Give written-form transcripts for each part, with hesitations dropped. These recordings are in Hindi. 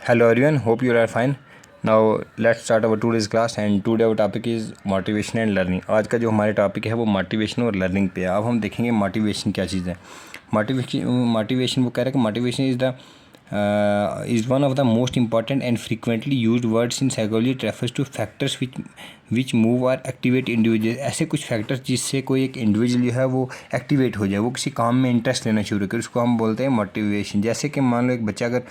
Hello everyone, hope you are fine. Now let's start our today's class and today our topic is motivation and learning. आज का जो हमारे टॉपिक है वो मोटिवेशन और लर्निंग पे है. अब हम देखेंगे मोटिवेशन क्या चीज़ है. मोटिवेशन वो कह रहा है कि motivation is one of the most important and frequently used words in psychology. It refers two factors which move और एक्टिवेट इंडिविजुअल. ऐसे कुछ फैक्टर्स जिससे कोई एक इंडिविजुअल जो है वो एक्टिवेट हो जाए, वो किसी काम में इंटरेस्ट लेना शुरू करे, उसको हम बोलते हैं मोटिवेशन. जैसे कि मान लो एक बच्चा अगर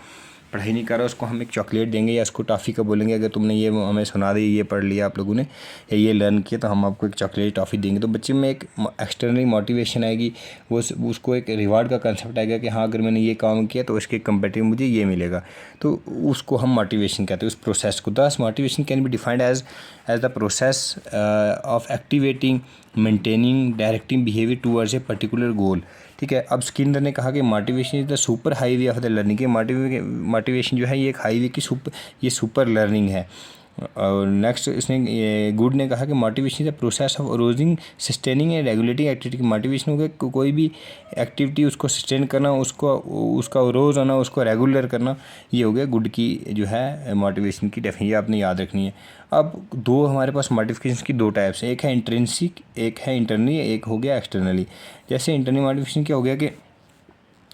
पढ़ाई नहीं कर रहा, उसको हम एक चॉकलेट देंगे या उसको टॉफ़ी का बोलेंगे, अगर तुमने ये हमें सुना दी, ये पढ़ लिया आप लोगों ने या ये लर्न किया, तो हम आपको एक चॉकलेट टॉफ़ी देंगे. तो बच्चे में एक एक्सटर्नली मोटिवेशन आएगी, वो उसको एक रिवार्ड का कंसेप्ट आएगा कि हाँ अगर मैंने ये काम किया तो उसके कंपेटिव मुझे ये मिलेगा. तो उसको हम मोटिवेशन कहते हैं, उस प्रोसेस को. Thus motivation can be defined as the process of activating, maintaining, directing behaviour towards a particular goal. ठीक है. अब स्किनर ने कहा कि motivation is the super highway of the learning. के मोटिवेशन जो है ये एक हाईवे की ये सुपर लर्निंग है. और नेक्स्ट इसने गुड ने कहा कि motivation is the process of arousing, sustaining and regulating activity. Motivation हो गया कोई भी एक्टिविटी उसको सस्टेन करना, उसका रोज़ आना, उसको रेगुलर करना. ये हो गया गुड की जो है मोटिवेशन की डेफिनेशन, आपने याद रखनी है. अब दो हमारे पास मोटिवेशन की दो टाइप्स हैं, एक है इंट्रिंसिक, एक है इंटरनली, एक हो गया एक्सटर्नली. जैसे इंटरनल मोटिवेशन क्या हो गया कि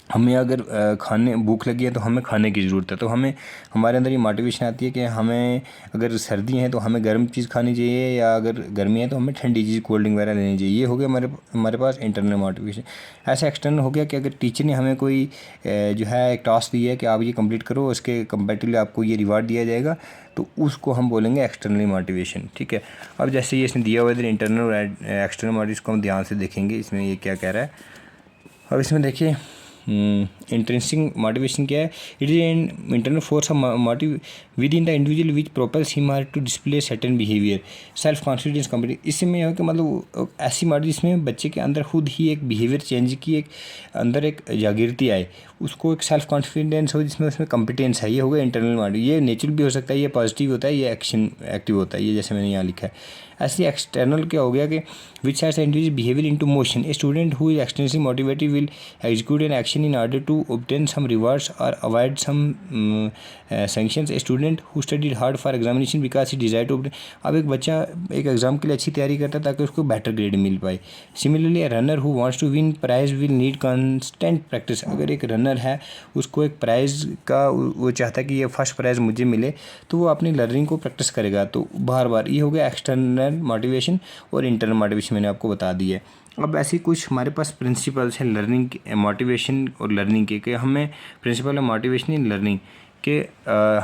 हमें अगर खाने भूख लगी है तो हमें खाने की ज़रूरत है, तो हमें हमारे अंदर ये मोटिवेशन आती है कि हमें अगर सर्दी है तो हमें गर्म चीज़ खानी चाहिए, या अगर गर्मी है तो हमें ठंडी चीज़ कोल्ड ड्रिंक वगैरह लेनी चाहिए. ये हो गया हमारे पास इंटरनल मोटिवेशन. ऐसा एक्सटर्नल हो गया कि अगर टीचर ने हमें कोई जो है एक टास्क दिया है कि आप ये कंप्लीट करो, उसके कंपेरेटिवली आपको ये रिवार्ड दिया जाएगा, तो उसको हम बोलेंगे एक्सटर्नली मोटिवेशन. ठीक है. अब जैसे ये इसने दिया हुआ है इंटरनल और एक्सटर्नल मोटिवेशन को हम ध्यान से देखेंगे, इसमें ये क्या कह रहा है. अब इसमें देखिए इंट्रिंसिक मोटिवेशन क्या है. It is an internal force of motive within the individual which propels him to display certain behaviour, self confidence, competence. इसमें यह है कि मतलब ऐसी मोटिव जिसमें बच्चे के अंदर खुद ही एक बिहेवियर चेंज की एक अंदर एक जागृति आए, उसको एक सेल्फ कॉन्फिडेंस हो जिसमें उसमें कॉम्पिटेंस है. ये हो गया इंटरनल मोटिव. ये नेचुरल भी हो सकता है, ये पॉजिटिव होता है, ये एक्शन एक्टिव होता है, ये जैसे मैंने यहाँ लिखा है. ऐसे एक्सटर्नल क्या हो गया कि which sets individual behaviour into motion. A student who is extensive motivated will execute an action in order to obtain some rewards or avoid some sanctions. A student who studied hard for examination because he desired to obtain. अब एक बच्चा एक एग्ज़ाम के लिए अच्छी तैयारी करता है ताकि उसको बेटर ग्रेड मिल पाए. Similarly a runner who wants to win prize will need constant practice. अगर एक रनर है उसको एक प्राइज़ का वो चाहता है कि ये फर्स्ट प्राइज़ मुझे मिले, तो वो अपनी लर्निंग को प्रैक्टिस करेगा, तो बार बार. ये हो गया एक्सटर्नल मोटिवेशन. और इंटरनल मोटिवेशन मैंने आपको बता दी है. अब ऐसी कुछ हमारे पास प्रिंसिपल्स हैं लर्निंग मोटिवेशन और लर्निंग के, कि हमें प्रिंसिपल है मोटिवेशन इन लर्निंग के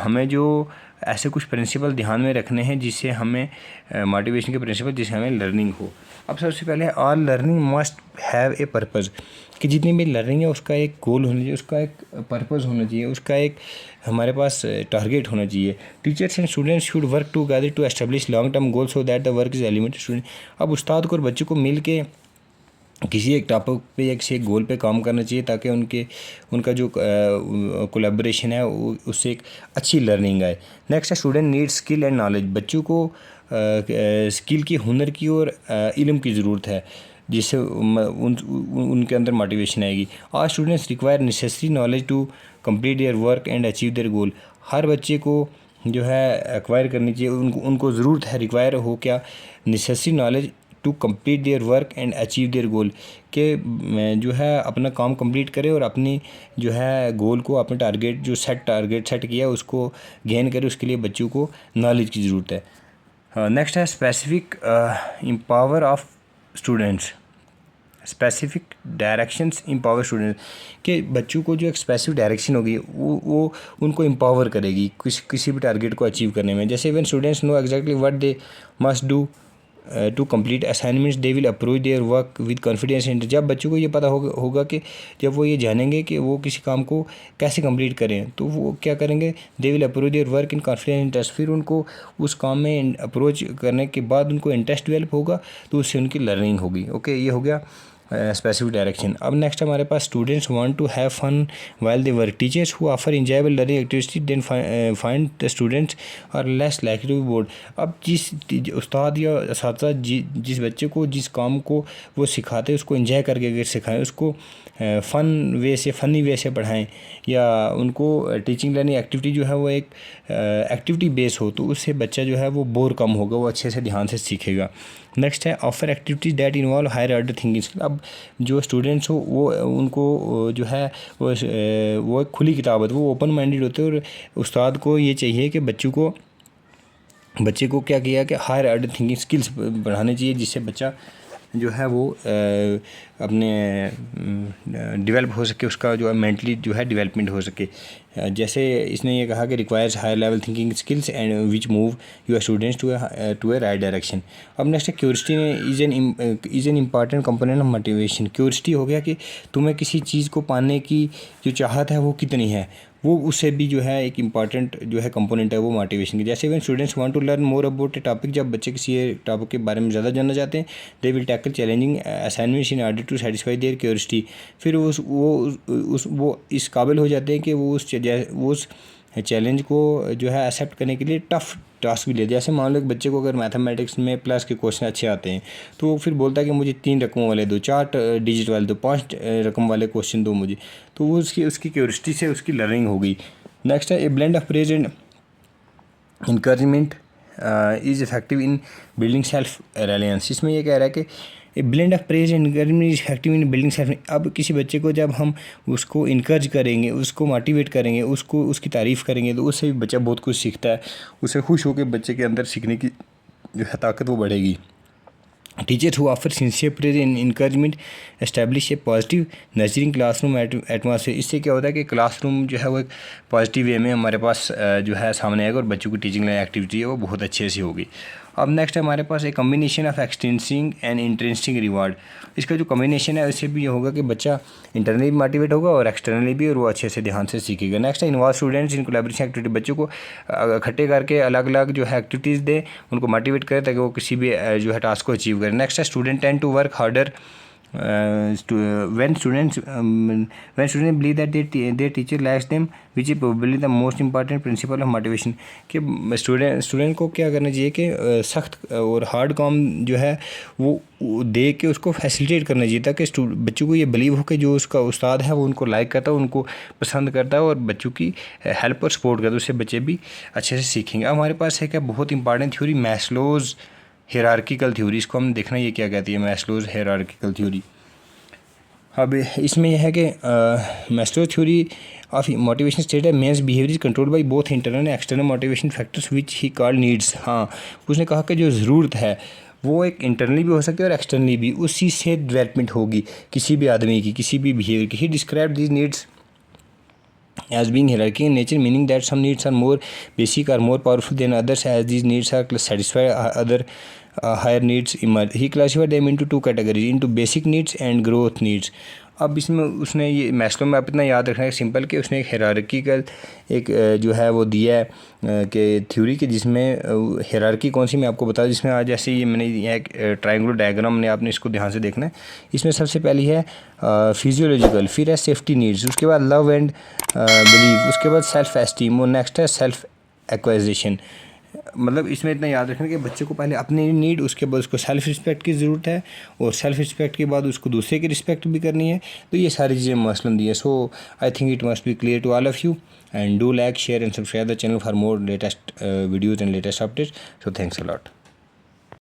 हमें जो ऐसे कुछ प्रिंसिपल ध्यान में रखने हैं जिससे हमें मोटिवेशन के प्रिंसिपल जिससे हमें लर्निंग हो. अब सबसे पहले all learning must have a purpose, कि जितनी भी लर्निंग है उसका एक गोल होना चाहिए, उसका एक पर्पज़ होना चाहिए, उसका एक हमारे पास टारगेट होना चाहिए. Teachers and students should work together to establish long term goal so that the work is eliminated student. अब उस्ताद को और बच्चों को मिल के किसी एक टॉपिक पे या किसी एक गोल पे काम करना चाहिए ताकि उनका जो कोलैबोरेशन है उससे एक अच्छी लर्निंग आए. नेक्स्ट है student need skill and knowledge. बच्चों को स्किल की, हुनर की और इल्म की ज़रूरत है जिससे उनके अंदर मोटिवेशन आएगी. All students require necessary knowledge to complete their work and achieve their goal. हर बच्चे को जो है एक्वायर करनी चाहिए, उनको ज़रूरत है, रिक्वायर हो क्या, necessary knowledge to complete their work and achieve their goal, के जो है अपना काम कंप्लीट करे और अपनी जो है गोल को, अपने टारगेट जो टारगेट सेट किया उसको गेन करे. उसके लिए बच्चों को नॉलेज की ज़रूरत है. नेक्स्ट है specific empower of students. Specific directions empower students, के बच्चों को जो एक स्पेसिफिक डायरेक्शन होगी वो उनको एम्पावर करेगी किसी भी टारगेट को अचीव करने में. जैसे when students know exactly what they must do to complete assignments they will approach their work with confidence. And जब बच्चों को ये पता होगा कि जब वो ये जानेंगे कि वो किसी काम को कैसे कंप्लीट करें, तो वो क्या करेंगे, दे will approach their work in confidence interest. फिर उनको उस काम में अप्रोच करने के बाद उनको इंटरेस्ट डेवलप होगा, तो उससे उनकी लर्निंग होगी. ओके, ये हो गया स्पेसिफिक डायरेक्शन। अब नेक्स्ट हमारे पास students want to have fun while they work. Teachers who offer enjoyable learning activity then find the students are less likely to be bored. अब जिस उस्ताद या असातिज़ा जिस बच्चे को जिस काम को वो सिखाते उसको इंजॉय करके अगर सिखाएं, उसको फ़नी वे से पढ़ाएं, या उनको टीचिंग लर्निंग एक्टिविटी जो है वो एक एक्टिविटी बेस हो, तो उससे बच्चा जो है वो बोर कम होगा, वो अच्छे से ध्यान से सीखेगा। नेक्स्ट है offer activities that involve higher order thinking skill. अब जो स्टूडेंट्स हो वो उनको जो है वो एक खुली किताब है, वो ओपन माइंडेड होते हैं, और उस्ताद को ये चाहिए कि बच्चे को क्या किया कि हायर ऑर्डर थिंकिंग स्किल्स बढ़ाने चाहिए, जिससे बच्चा जो है वो अपने डेवलप हो सके, उसका जो है मेंटली जो है डेवलपमेंट हो सके। जैसे इसने ये कहा कि requires high level thinking skills and which move your students to a right direction. अब नेक्स्ट है curiosity is an important component of motivation. Curiosity हो गया कि तुम्हें किसी चीज़ को पाने की जो चाहत है वो कितनी है, वो उससे भी जो है एक इम्पॉर्टेंट जो है कंपोनेंट है वो मोटिवेशन की। जैसे when students want to learn more about a topic, जब बच्चे किसी टॉपिक के बारे में ज़्यादा जानना चाहते हैं, they will tackle challenging assignments in order to satisfy their curiosity. फिर वो इस काबिल हो जाते हैं कि वो उस चैलेंज को जो है एक्सेप्ट करने के लिए टफ़ टास्क भी ले। जैसे मान लो एक बच्चे को अगर मैथमेटिक्स में प्लस के क्वेश्चन अच्छे आते हैं, तो वो फिर बोलता है कि मुझे 3 रकमों वाले दो, 4 डिजिट वाले दो, 5 रकम वाले क्वेश्चन दो मुझे, तो वो उसकी क्यूरियोसिटी से उसकी लर्निंग हो गई। नेक्स्ट है a blend of praise and encouragement is effective in building self reliance. इसमें ये कह रहा है कि a blend of praise and encouragement is effective in building self. अब किसी बच्चे को जब हम उसको इनकरेज करेंगे, उसको मोटिवेट करेंगे, उसकी तारीफ़ करेंगे, तो उससे भी बच्चा बहुत कुछ सीखता है। उससे खुश होकर बच्चे के अंदर सीखने की जो है ताकत वो बढ़ेगी। Teacher who offer sincere praise and encouragement establish A positive nurturing classroom atmosphere. इससे क्या होता है कि क्लासरूम जो है वो एक पॉजिटिव वे में हमारे पास जो है सामने आएगा, और बच्चों की टीचिंग एक्टिविटी है वो बहुत अच्छे से होगी। अब नेक्स्ट है हमारे पास एक कम्बिनेशन ऑफ एक्सटेंसिंग एंड इंट्रेंसिंग रिवार्ड। इसका जो कम्बिनेशन है उससे भी ये होगा कि बच्चा इंटरनली भी मोटिवेट होगा और एक्सटर्नली भी, और वो अच्छे से ध्यान से सीखेगा। नेक्स्ट है involve students in collaboration activity. बच्चों को इकट्ठे करके अलग अलग जो है एक्टिविटीज़ दें, उनको मोटिवेट करें ताकि वो किसी भी जो है टास्क को अचीव करें। नेक्स्ट है student tend to work harder when students believe that their teacher lacks them, which is probably the most important principle of motivation। कि स्टूडेंट को क्या करना चाहिए कि सख्त और हार्ड काम जो है वो दे के उसको फैसिलिटेट करना चाहिए, ताकि बच्चों को ये बिलीव हो कि जो उसका उस्ताद है वो उनको लाइक करता है, उनको पसंद करता है, और बच्चों की हेल्प और सपोर्ट करता है, उससे बच्चे भी अच्छे से सीखेंगे। अब हमारे पास है क्या बहुत important theory, Maslow's hierarchical theory. इसको हम देखना ये क्या कहती है, मैस्लोज हायरार्किकल थ्योरी। अब इसमें यह है कि Maslow's theory of motivation state है men's behaviour is controlled by both internal and external motivation factors which he call needs. हाँ, उसने कहा कि जो ज़रूरत है वो एक इंटरनली भी हो सकती है और एक्सटर्नली भी, उसी से डेवलपमेंट होगी किसी भी आदमी की, किसी भी बिहेवियर की। He describe these needs as being hierarchy in nature, meaning that some needs are more basic or more powerful than others. As these needs are satisfied, other higher needs emerge. He classified them into 2 categories, into basic needs and growth needs. अब इसमें उसने ये मैस्लो में आप इतना याद रखना है सिंपल कि उसने एक हायरार्किकल एक जो है वो दिया है कि थ्योरी के, जिसमें हायरार्की कौन सी मैं आपको बता दूं, जिसमें आज जैसे ये मैंने यह एक ट्रायंगुलर डायग्राम ने आपने इसको ध्यान से देखना है। इसमें सबसे पहली है फिजियोलॉजिकल, फिर है सेफ्टी नीड्स, उसके बाद लव एंड बिलीव, उसके बाद सेल्फ एस्टीम, और नेक्स्ट है सेल्फ एक्वाइजेशन। मतलब इसमें इतना याद रखना कि बच्चे को पहले अपनी नीड, उसके बाद उसको सेल्फ रिस्पेक्ट की ज़रूरत है, और सेल्फ रिस्पेक्ट के बाद उसको दूसरे की रिस्पेक्ट भी करनी है। तो ये सारी चीज़ें मसलन दी है। So I think it must be clear to all of you, and do like, share and subscribe the channel for more latest videos and latest updates. So thanks a lot.